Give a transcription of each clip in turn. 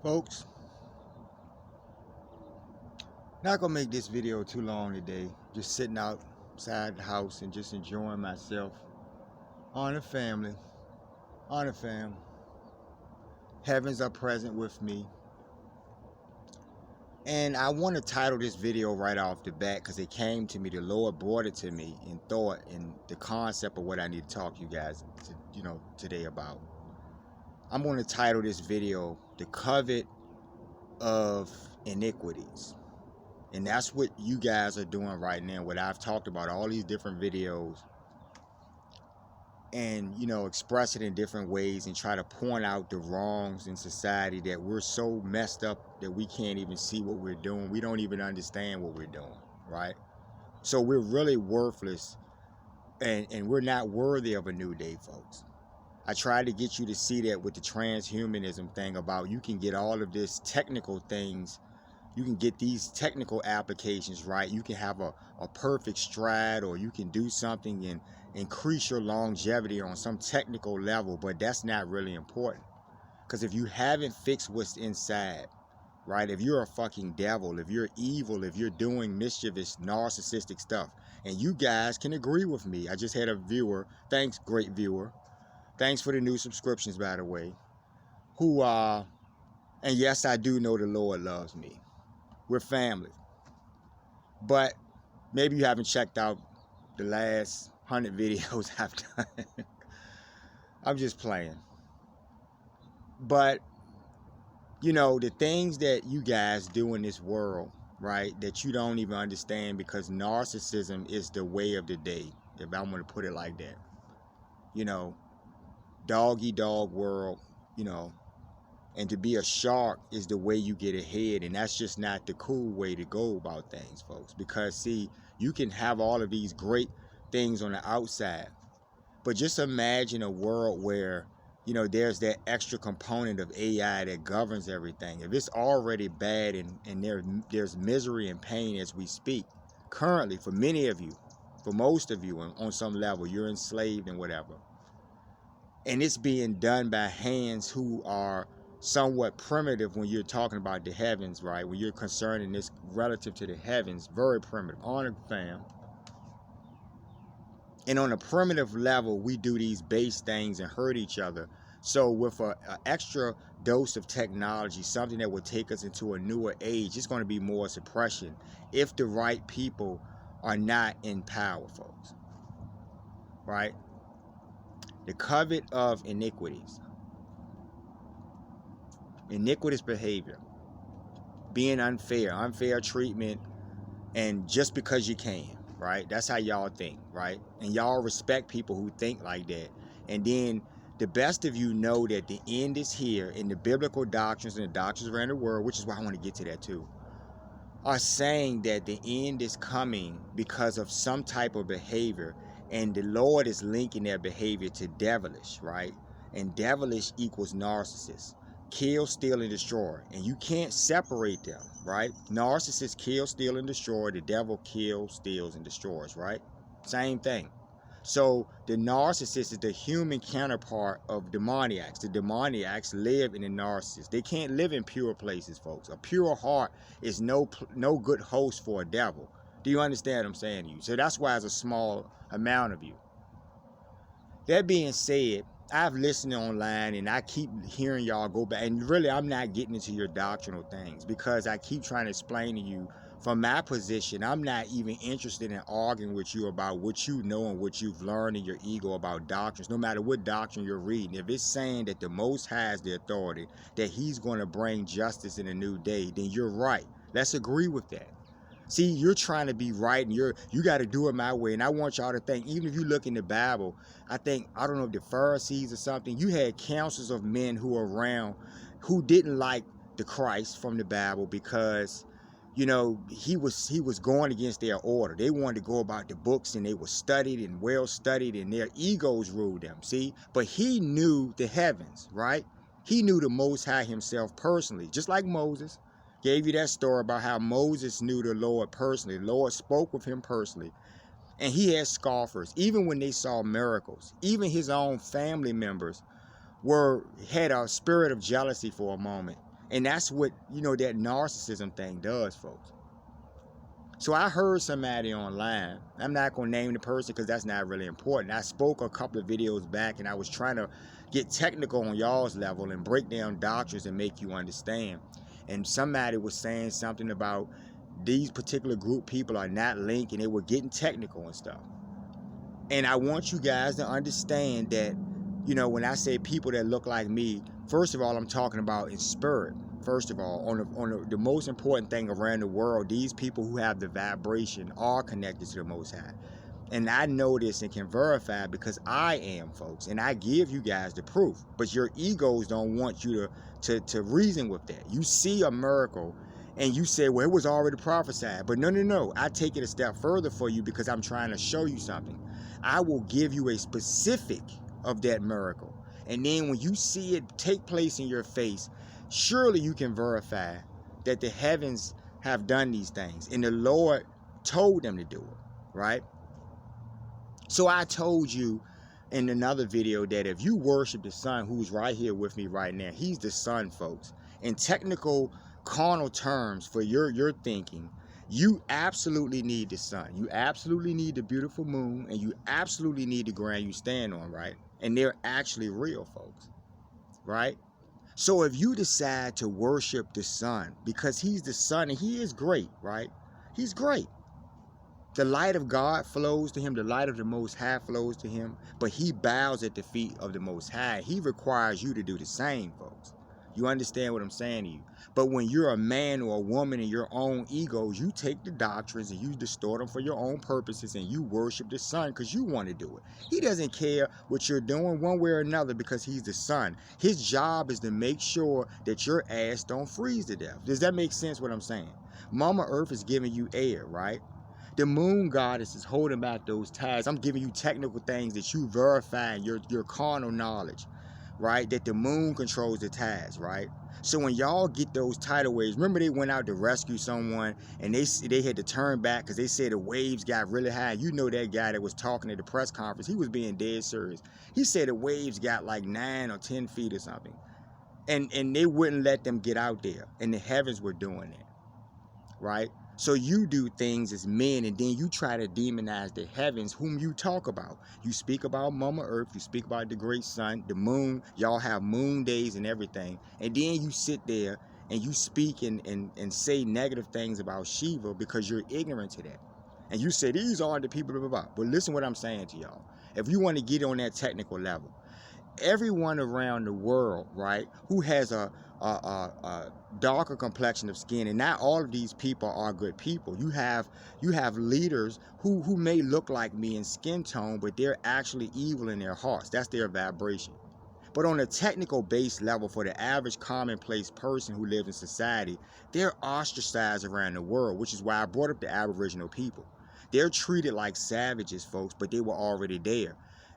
Folks, not gonna make this video too long today. Just sitting outside the house and just enjoying myself. On the family, on the fam. Heavens are present with me. And I want to title this video right off the bat because it came to me. The Lord brought it to me in thought and the concept of what I need to talk to you guys, today about. I'm going to title this video "The Covet of Iniquities." And that's what you guys are doing right now, what I've talked about, all these different videos, and, express it in different ways and try to point out the wrongs in society, that we're so messed up that we can't even see what we're doing. We don't even understand what we're doing, right? So we're really worthless, and we're not worthy of a new day, folks. I tried to get you to see that with the transhumanism thing about you can get all of this technical things. You can get these technical applications, right? You can have a perfect stride, or you can do something and increase your longevity on some technical level, but that's not really important. Because if you haven't fixed what's inside, right? If you're a fucking devil, if you're evil, if you're doing mischievous, narcissistic stuff, and you guys can agree with me. I just had a viewer, thanks, great viewer. Thanks for the new subscriptions, by the way. And yes, I do know the Lord loves me. We're family. But maybe you haven't checked out the last 100 videos I've done. I'm just playing. But, the things that you guys do in this world, right, that you don't even understand, because narcissism is the way of the day, if I'm going to put it like that. Dog-eat-dog world, and to be a shark is the way you get ahead, and that's just not the cool way to go about things, folks. Because, see, you can have all of these great things on the outside, but just imagine a world where, there's that extra component of AI that governs everything. If it's already bad and there's misery and pain as we speak, currently, for many of you, for most of you, on some level, you're enslaved and whatever. And it's being done by hands who are somewhat primitive when you're talking about the heavens, right? When you're concerned in this relative to the heavens, very primitive. On the fam. And on a primitive level, we do these base things and hurt each other. So with an extra dose of technology, something that would take us into a newer age, it's going to be more suppression if the right people are not in power, folks. Right? The covet of iniquities. Iniquitous behavior, being unfair treatment, and just because you can, right? That's how y'all think, right? And y'all respect people who think like that. And then the best of you know that the end is here, in the biblical doctrines and the doctrines around the world, which is why I want to get to that too, are saying that the end is coming because of some type of behavior, and the Lord is linking their behavior to devilish, right? And devilish equals narcissist. Kill, steal, and destroy. And you can't separate them, right? Narcissists kill, steal, and destroy. The devil kills, steals, and destroys, right? Same thing. So the narcissist is the human counterpart of demoniacs. The demoniacs live in the narcissist. They can't live in pure places, folks. A pure heart is no good host for a devil. Do you understand what I'm saying to you? So that's why it's a small amount of you. That being said, I've listened online and I keep hearing y'all go back, and really I'm not getting into your doctrinal things because I keep trying to explain to you from my position. I'm not even interested in arguing with you about what you know and what you've learned in your ego about doctrines, no matter what doctrine you're reading. If it's saying that the Most High has the authority, that he's going to bring justice in a new day, then you're right. Let's agree with that. See, you're trying to be right, and you got to do it my way. And I want y'all to think, even if you look in the Bible, I don't know if the Pharisees or something, you had councils of men who were around who didn't like the Christ from the Bible because, he was going against their order. They wanted to go about the books, and they were studied and well studied, and their egos ruled them, see? But he knew the heavens, right? He knew the Most High himself personally, just like Moses. Gave you that story about how Moses knew the Lord personally. The Lord spoke with him personally. And he had scoffers. Even when they saw miracles, even his own family members had a spirit of jealousy for a moment. And that's what, you know, that narcissism thing does, folks. So I heard somebody online, I'm not going to name the person because that's not really important. I spoke a couple of videos back and I was trying to get technical on y'all's level and break down doctrines and make you understand. And somebody was saying something about these particular group people are not linked, and they were getting technical and stuff. And I want you guys to understand that, you know, when I say people that look like me, first of all, I'm talking about in spirit. First of all, on the most important thing around the world, these people who have the vibration are connected to the Most High. And I know this and can verify because I am, folks. And I give you guys the proof. But your egos don't want you to reason with that. You see a miracle and you say, well, it was already prophesied. But no. I take it a step further for you because I'm trying to show you something. I will give you a specific of that miracle. And then when you see it take place in your face, surely you can verify that the heavens have done these things. And the Lord told them to do it, right? So I told you in another video that if you worship the Son, who's right here with me right now, he's the Son, folks. In technical, carnal terms for your thinking, you absolutely need the sun. You absolutely need the beautiful moon, and you absolutely need the ground you stand on, right? And they're actually real, folks, right? So if you decide to worship the sun because he's the Son and he is great, right? He's great. The light of God flows to him. The light of the Most High flows to him. But he bows at the feet of the Most High. He requires you to do the same, folks. You understand what I'm saying to you? But when you're a man or a woman in your own egos, you take the doctrines and you distort them for your own purposes and you worship the Son because you want to do it. He doesn't care what you're doing one way or another because he's the Son. His job is to make sure that your ass don't freeze to death. Does that make sense what I'm saying? Mama Earth is giving you air, right? The moon goddess is holding back those tides. I'm giving you technical things that you verify in your carnal knowledge, right? That the moon controls the tides, right? So when y'all get those tidal waves, remember they went out to rescue someone and they had to turn back because they said the waves got really high. You know that guy that was talking at the press conference, he was being dead serious. He said the waves got like 9 or 10 feet or something. And they wouldn't let them get out there. And the heavens were doing it, right? So you do things as men and then you try to demonize the heavens whom you talk about. You speak about Mama Earth, you speak about the great sun, the moon, y'all have moon days and everything. And then you sit there and you speak and say negative things about Shiva because you're ignorant to that. And you say, these aren't the people, blah, blah, blah. But listen what I'm saying to y'all. If you want to get on that technical level, everyone around the world, right, who has a darker complexion of skin, and not all of these people are good people. You have leaders who may look like me in skin tone, but they're actually evil in their hearts. That's their vibration. But on a technical base level, for the average commonplace person who lives in society, they're ostracized around the world, which is why I brought up the Aboriginal people. They're treated like savages, folks, but they were already there.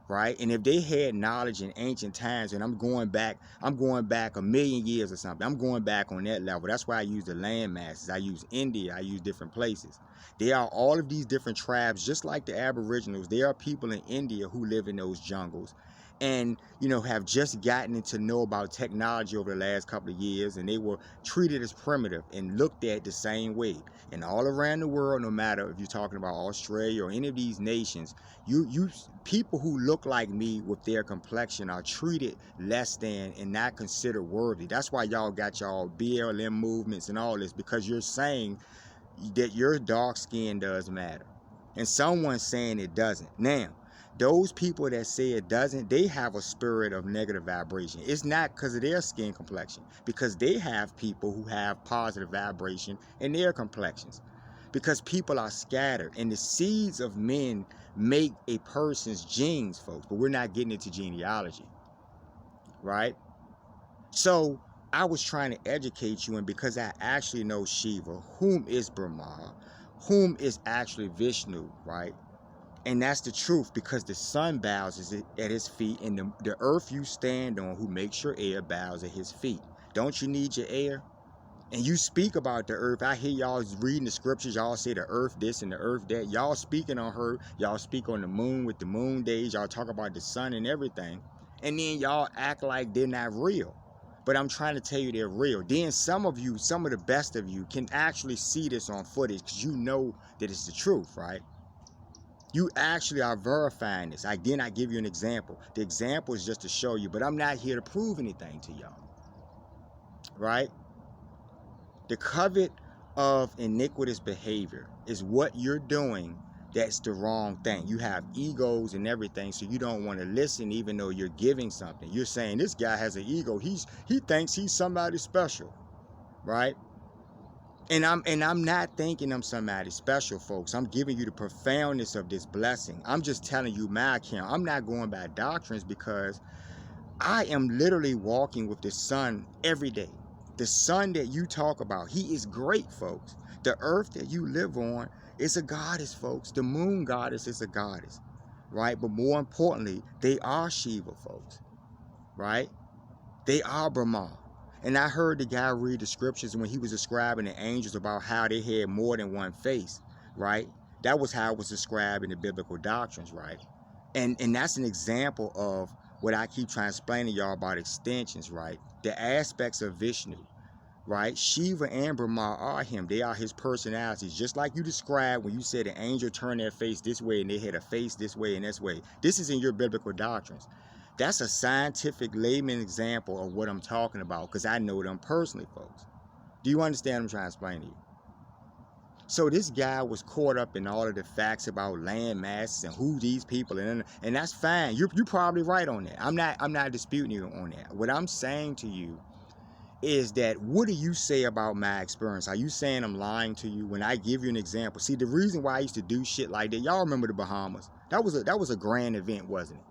Right? And if they had knowledge in ancient times, and I'm going back 1,000,000 years or something, I'm going back on that level. That's why I use the land masses. I use India. I use different places. There are all of these different tribes, just like the Aboriginals. There are people in India who live in those jungles and, you know, have just gotten to know about technology over the last couple of years, and they were treated as primitive and looked at the same way. And all around the world, no matter if you're talking about Australia or any of these nations, you people who look like me with their complexion are treated less than and not considered worthy. That's why y'all got y'all BLM movements and all this, because you're saying that your dark skin does matter. And someone's saying it doesn't. Now, those people that say it doesn't, they have a spirit of negative vibration. It's not because of their skin complexion, because they have people who have positive vibration in their complexions. Because people are scattered, and the seeds of men make a person's genes, folks. But we're not getting into genealogy, right? So I was trying to educate you, and because I actually know Shiva, whom is Brahma, whom is actually Vishnu, right? And that's the truth, because the sun bows at his feet, and the earth you stand on, who makes your air, bows at his feet. Don't you need your air? And you speak about the earth. I hear y'all reading the scriptures. Y'all say the earth this and the earth that. Y'all speaking on her. Y'all speak on the moon with the moon days. Y'all talk about the sun and everything. And then y'all act like they're not real. but I'm trying to tell you they're real. Then some of you, some of the best of you, can actually see this on footage because you know that it's the truth, right? You actually are verifying this. Then I give you an example. The example is just to show you, but I'm not here to prove anything to y'all, right? The covet of iniquitous behavior is what you're doing that's the wrong thing. You have egos and everything, so you don't want to listen even though you're giving something. You're saying this guy has an ego. He thinks he's somebody special, right? And I'm not thinking I'm somebody special, folks. I'm giving you the profoundness of this blessing. I'm just telling you my account. I'm not going by doctrines because I am literally walking with the sun every day. The sun that you talk about, he is great, folks. The earth that you live on is a goddess, folks. The moon goddess is a goddess, right? But more importantly, they are Shiva, folks, right? They are Brahma. And I heard the guy read the scriptures when he was describing the angels about how they had more than one face, right? That was how it was described in the biblical doctrines, right? And that's an example of what I keep trying to explain to y'all about extensions, right? The aspects of Vishnu, right? Shiva and Brahma are him. They are his personalities. Just like you described when you said an angel turned their face this way and they had a face this way and this way. This is in your biblical doctrines. That's a scientific layman example of what I'm talking about because I know them personally, folks. Do you understand what I'm trying to explain to you? So this guy was caught up in all of the facts about land masses and who these people and that's fine. You're probably right on that. I'm not disputing you on that. What I'm saying to you is that what do you say about my experience? Are you saying I'm lying to you when I give you an example? See, the reason why I used to do shit like that, y'all remember the Bahamas? That was a grand event, wasn't it?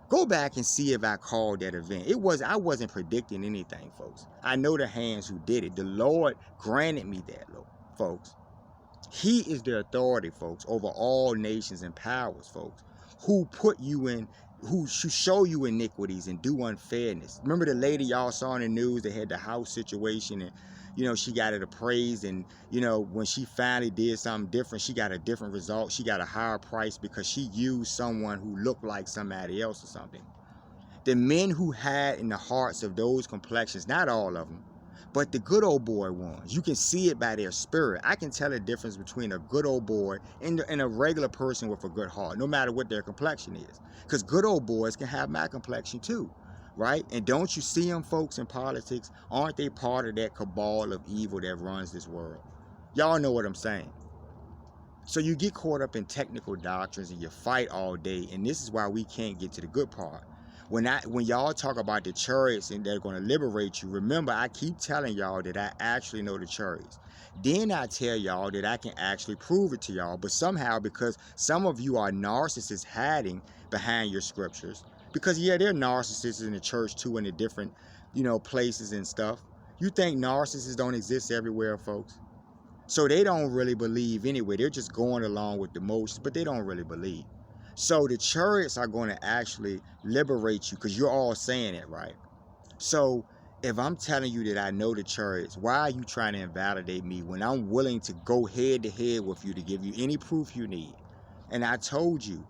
Go back and see if I called that event. I wasn't predicting anything, folks. I know the hands who did it. The Lord granted me that, folks. He is the authority, folks, over all nations and powers, folks, who put you in, who should show you iniquities and do unfairness. Remember the lady y'all saw in the news that had the house situation and, she got it appraised and, when she finally did something different, she got a different result. She got a higher price because she used someone who looked like somebody else or something. The men who had in the hearts of those complexions, not all of them, but the good old boy ones, you can see it by their spirit. I can tell the difference between a good old boy and a regular person with a good heart, no matter what their complexion is. Because good old boys can have my complexion too, right? And don't you see them, folks, in politics? Aren't they part of that cabal of evil that runs this world? Y'all know what I'm saying. So you get caught up in technical doctrines and you fight all day, and this is why we can't get to the good part. When y'all talk about the chariots and they're going to liberate you, remember I keep telling y'all that I actually know the chariots. Then I tell y'all that I can actually prove it to y'all, but somehow because some of you are narcissists hiding behind your scriptures, because yeah, they're narcissists in the church too, in the different, places and stuff. You think narcissists don't exist everywhere, folks? So they don't really believe anyway. They're just going along with the motions, but they don't really believe. So the chariots are going to actually liberate you because you're all saying it, right? So if I'm telling you that I know the chariots, why are you trying to invalidate me when I'm willing to go head to head with you to give you any proof you need? And I told you,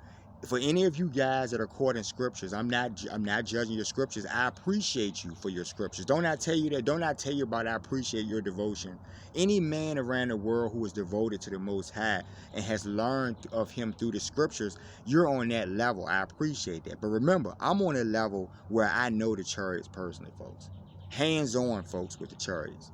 for any of you guys that are caught in scriptures, I'm not judging your scriptures. I appreciate you for your scriptures. Don't I tell you that? Don't I tell you about I appreciate your devotion? Any man around the world who is devoted to the Most High and has learned of him through the scriptures, you're on that level. I appreciate that. But remember, I'm on a level where I know the chariots personally, folks. Hands-on, folks, with the chariots,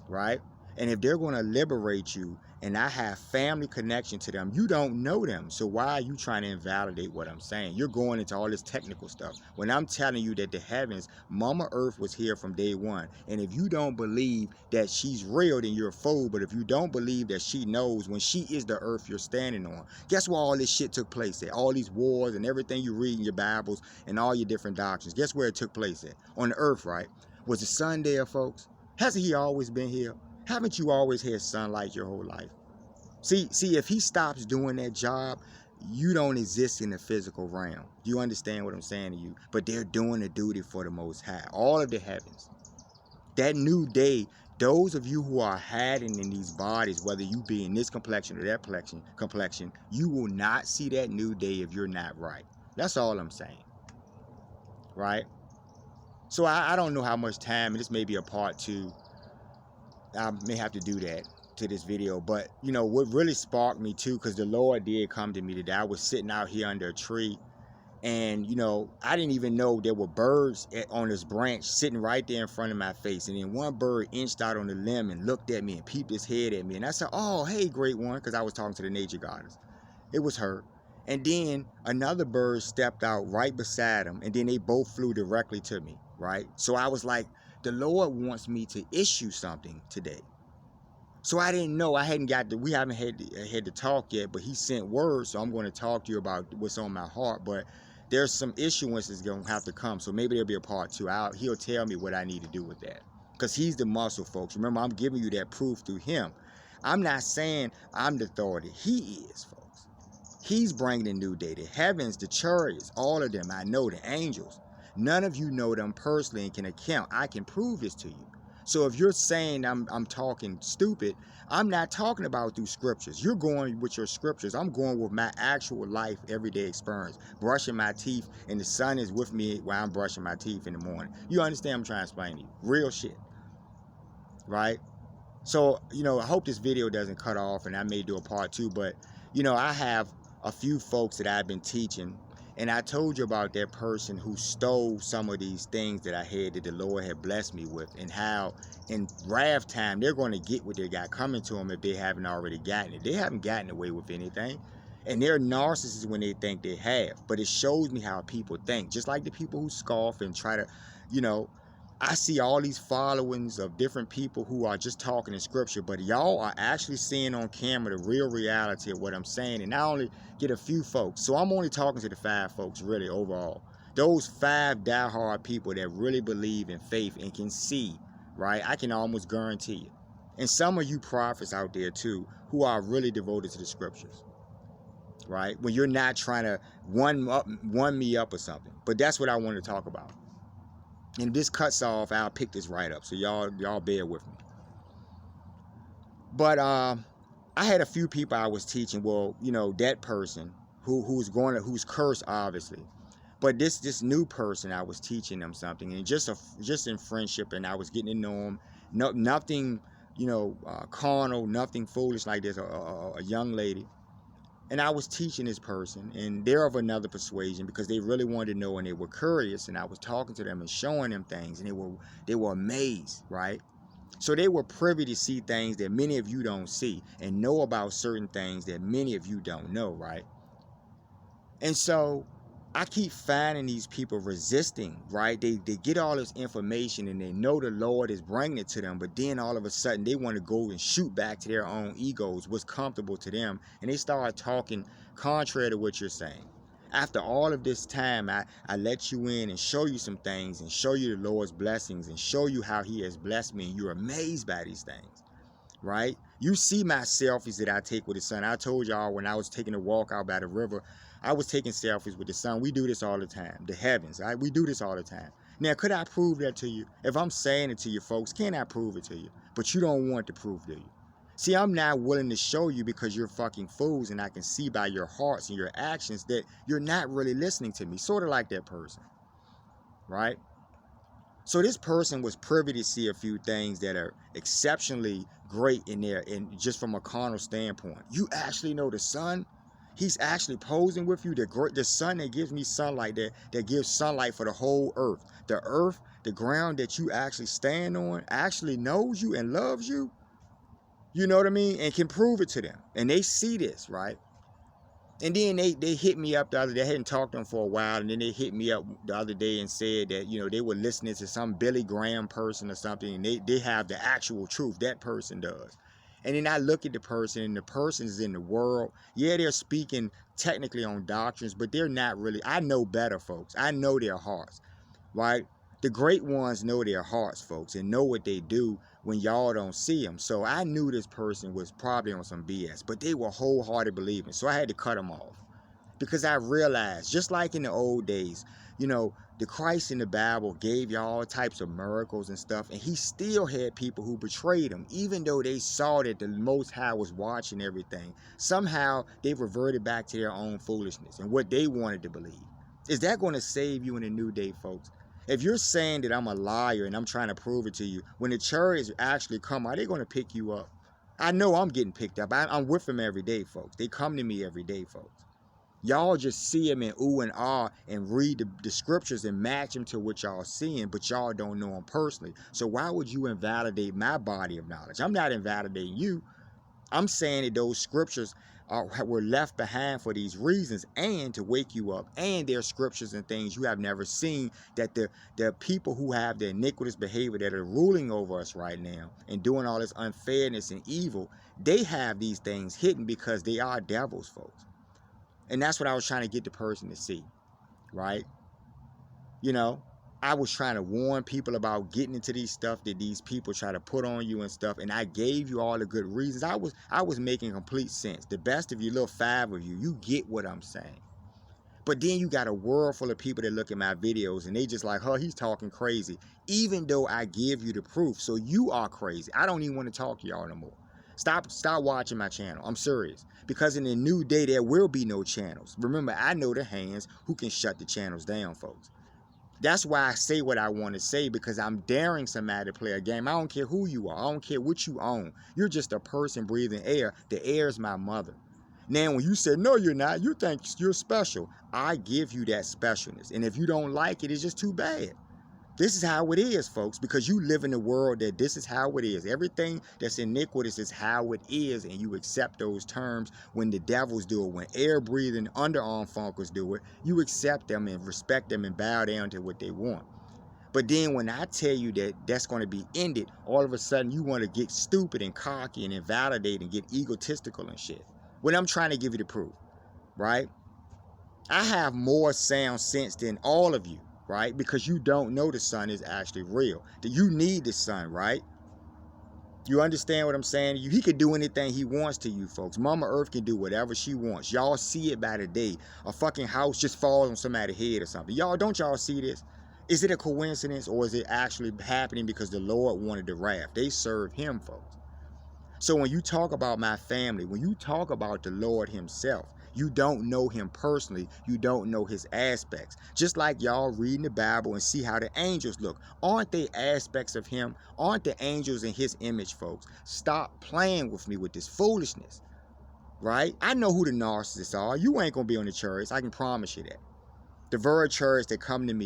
right? And if they're going to liberate you and I have family connection to them, you don't know them. So why are you trying to invalidate what I'm saying? You're going into all this technical stuff. When I'm telling you that the heavens, Mama Earth was here from day one. And if you don't believe that she's real, then you're a fool. But if you don't believe that she knows when she is the earth you're standing on, guess where all this shit took place at? All these wars and everything you read in your Bibles and all your different doctrines. Guess where it took place at? On the earth, right? Was the sun there, folks? Hasn't he always been here? Haven't you always had sunlight your whole life? See, if he stops doing that job, you don't exist in the physical realm. Do you understand what I'm saying to you? But they're doing the duty for the Most High. All of the heavens. That new day, those of you who are hiding in these bodies, whether you be in this complexion or that complexion, you will not see that new day if you're not right. That's all I'm saying. Right? So I don't know how much time, and this may be a part 2. I may have to do that to this video. But, you know, what really sparked me too, because the Lord did come to me today. I was sitting out here under a tree, and, you know, I didn't even know there were birds on this branch sitting right there in front of my face. And then one bird inched out on the limb and looked at me and peeped his head at me. And I said, oh, hey, great one, because I was talking to the nature goddess. It was her. And then another bird stepped out right beside him, and then they both flew directly to me, right? So I was like, the Lord wants me to issue something today. So I didn't know. We haven't had to talk yet, but he sent word, so I'm going to talk to you about what's on my heart. But there's some issuances going to have to come, so maybe there'll be a part 2. He'll tell me what I need to do with that, because he's the muscle, folks. Remember, I'm giving you that proof through him. I'm not saying I'm the authority. He is, folks. He's bringing the new day. The heavens, the chariots, all of them. I know the angels. None of you know them personally and can account. I can prove this to you. So if you're saying I'm talking stupid, I'm not talking about through scriptures. You're going with your scriptures. I'm going with my actual life, everyday experience. Brushing my teeth, and the sun is with me while I'm brushing my teeth in the morning. You understand what I'm trying to explain to you? Real shit. Right? So, you know, I hope this video doesn't cut off, and I may do a part 2, but, you know, I have a few folks that I've been teaching, and I told you about that person who stole some of these things that I had, that the Lord had blessed me with, and how in wrath time they're going to get what they got coming to them if they haven't already gotten it. They haven't gotten away with anything, and they're narcissists when they think they have. But it shows me how people think, just like the people who scoff and try to, you know, I see all these followings of different people who are just talking in scripture, but y'all are actually seeing on camera the real reality of what I'm saying. And I only get a few folks. So I'm only talking to the 5 folks really overall. Those 5 diehard people that really believe in faith and can see, right? I can almost guarantee you. And some of you prophets out there too, who are really devoted to the scriptures, right? When you're not trying to one me up or something. But that's what I want to talk about. And if this cuts off, I'll pick this right up. So y'all bear with me. But I had a few people I was teaching. Well, you know, that person who's cursed, obviously. But this new person, I was teaching them something, and just in friendship, and I was getting to know them. Nothing, you know, carnal, nothing foolish like this. A young lady. And I was teaching this person, and they're of another persuasion because they really wanted to know, and they were curious, and I was talking to them and showing them things, and they were amazed, right? So they were privy to see things that many of you don't see, and know about certain things that many of you don't know, right? And so I keep finding these people resisting, right? They get all this information, and they know the Lord is bringing it to them, but then all of a sudden they want to go and shoot back to their own egos, what's comfortable to them, and they start talking contrary to what you're saying. After all of this time, I let you in and show you some things and show you the Lord's blessings and show you how he has blessed me, and you're amazed by these things, right? You see my selfies that I take with the sun. I told y'all when I was taking a walk out by the river, I was taking selfies with the sun. We do this all the time. The heavens, right? We do this all the time. Now, could I prove that to you? If I'm saying it to you folks, can I prove it to you? But you don't want to prove to you. See, I'm not willing to show you because you're fucking fools, and I can see by your hearts and your actions that you're not really listening to me. Sort of like that person, right? So this person was privy to see a few things that are exceptionally great in there, and just from a carnal standpoint. You actually know the sun, he's actually posing with you. The sun that gives me sunlight, that gives sunlight for the whole earth. The earth, the ground that you actually stand on, actually knows you and loves you. You know what I mean? And can prove it to them. And they see this, right? And then they hit me up the other day. I hadn't talked to them for a while, and then they hit me up the other day and said that, you know, they were listening to some Billy Graham person or something, and they have the actual truth. That person does. And then I look at the person, and the person is in the world. Yeah, they're speaking technically on doctrines, but they're not really. I know better, folks. I know their hearts, right? The great ones know their hearts, folks, and know what they do when y'all don't see them. So I knew this person was probably on some BS, but they were wholehearted believing. So I had to cut them off because I realized, just like in the old days, you know, the Christ in the Bible gave y'all all types of miracles and stuff, and he still had people who betrayed him, even though they saw that the Most High was watching everything. Somehow they reverted back to their own foolishness and what they wanted to believe. Is that going to save you in a new day, folks? If you're saying that I'm a liar and I'm trying to prove it to you, when the chariots actually come, are they going to pick you up? I know I'm getting picked up. I'm with them every day, folks. They come to me every day, folks. Y'all just see them in ooh and ah and read the scriptures and match them to what y'all seeing, but y'all don't know them personally. So why would you invalidate my body of knowledge? I'm not invalidating you. I'm saying that those scriptures were left behind for these reasons and to wake you up. And there are scriptures and things you have never seen that the people who have the iniquitous behavior that are ruling over us right now and doing all this unfairness and evil, they have these things hidden because they are devils, folks. And that's what I was trying to get the person to see, right? You know, I was trying to warn people about getting into these stuff that these people try to put on you and stuff, and I gave you all the good reasons. I was making complete sense. The best of you, little 5 of you, you get what I'm saying. But then you got a world full of people that look at my videos and they just like, oh, he's talking crazy. Even though I give you the proof, so you are crazy. I don't even want to talk to y'all no more. Stop watching my channel. I'm serious. Because in the new day, there will be no channels. Remember, I know the hands who can shut the channels down, folks. That's why I say what I want to say, because I'm daring somebody to play a game. I don't care who you are. I don't care what you own. You're just a person breathing air. The air is my mother. Now, when you say, no, you're not, you think you're special, I give you that specialness. And if you don't like it, it's just too bad. This is how it is, folks, because you live in a world that this is how it is. Everything that's iniquitous is how it is, and you accept those terms when the devils do it, when air-breathing, underarm funkers do it, you accept them and respect them and bow down to what they want. But then when I tell you that that's going to be ended, all of a sudden you want to get stupid and cocky and invalidate and get egotistical and shit. When I'm trying to give you the proof, right? I have more sound sense than all of you, right? Because you don't know the sun is actually real. That you need the sun, right? You understand what I'm saying? He can do anything he wants to you folks. Mama Earth can do whatever she wants. Y'all see it by the day. A fucking house just falls on somebody's head or something. Don't y'all see this? Is it a coincidence or is it actually happening because the Lord wanted the wrath? They serve him, folks. So when you talk about my family, when you talk about the Lord himself, you don't know him personally. You don't know his aspects. Just like y'all reading the Bible and see how the angels look. Aren't they aspects of him? Aren't the angels in his image, folks? Stop playing with me with this foolishness, right? I know who the narcissists are. You ain't going to be on the chariots. I can promise you that. The very chariots that come to me